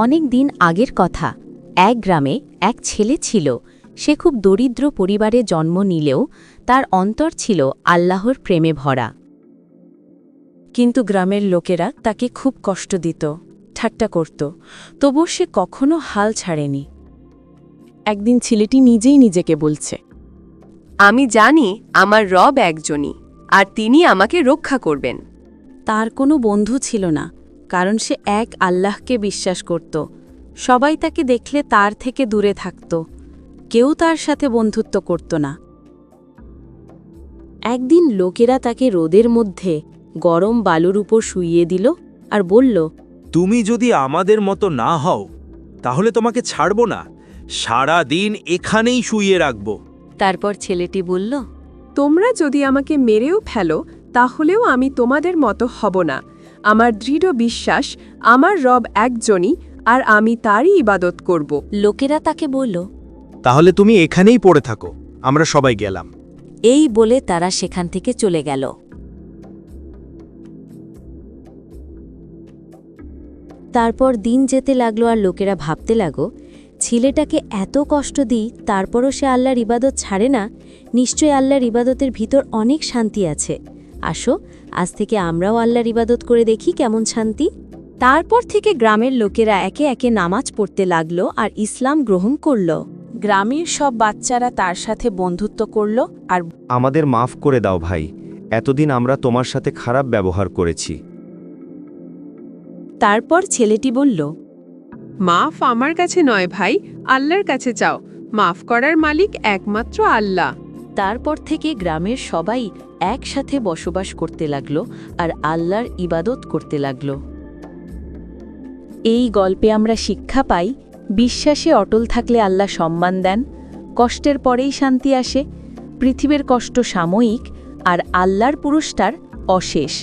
অনেক দিন আগের কথা। এক গ্রামে এক ছেলে ছিল। সে খুব দরিদ্র পরিবারে জন্ম নিলেও তার অন্তর ছিল আল্লাহর প্রেমে ভরা। কিন্তু গ্রামের লোকেরা তাকে খুব কষ্ট দিত, ঠাট্টা করত, তবুও সে কখনো হাল ছাড়েনি। একদিন ছেলেটি নিজেই নিজেকে বলছে, আমি জানি আমার রব একজনই, আর তিনি আমাকে রক্ষা করবেন। তার কোনো বন্ধু ছিল না, কারণ সে এক আল্লাহকে বিশ্বাস করত। সবাই তাকে দেখলে তার থেকে দূরে থাকত, কেউ তার সাথে বন্ধুত্ব করত না। একদিন লোকেরা তাকে রোদের মধ্যে গরম বালুর উপর শুইয়ে দিল আর বলল, তুমি যদি আমাদের মতো না হও তাহলে তোমাকে ছাড়ব না, সারা দিন এখানেই শুইয়ে রাখব। তারপর ছেলেটি বলল, তোমরা যদি আমাকে মেরেও ফেলো তাহলেও আমি তোমাদের মতো হব না। আমার দৃঢ় বিশ্বাস আমার রব একজনই, আর আমি তারই ইবাদত করব। লোকেরা তাকে বলল, তাহলে তুমি এখানেই পড়ে থাকো, আমরা সবাই গেলাম। এই বলে তারা সেখান থেকে চলে গেল। তারপর দিন যেতে লাগলো আর লোকেরা ভাবতে লাগলো, ছেলেটাকে এত কষ্ট দিই তারপরও সে আল্লাহর ইবাদত ছাড়ে না, নিশ্চয়ই আল্লাহর ইবাদতের ভিতর অনেক শান্তি আছে। আসো, আজ থেকে আমরাও আল্লাহর ইবাদত করে দেখি কেমন শান্তি। তারপর থেকে গ্রামের লোকেরা একে একে নামাজ পড়তে লাগলো আর ইসলাম গ্রহণ করল। গ্রামের সব বাচ্চারা তার সাথে বন্ধুত্ব করল আর আমাদের মাফ করে দাও ভাই, এতদিন আমরা তোমার সাথে খারাপ ব্যবহার করেছি। তারপর ছেলেটি বলল, মাফ আমার কাছে নয় ভাই, আল্লাহর কাছে চাও। মাফ করার মালিক একমাত্র আল্লাহ। তারপর থেকে গ্রামের সবাই একসাথে বসবাস করতে লাগলো আর আল্লাহর ইবাদত করতে লাগলো। এই গল্পে আমরা শিক্ষা পাই, বিশ্বাসে অটল থাকলে আল্লাহ সম্মান দেন, কষ্টের পরেই শান্তি আসে। পৃথিবীর কষ্ট সাময়িক আর আল্লাহর পুরস্কার অশেষ।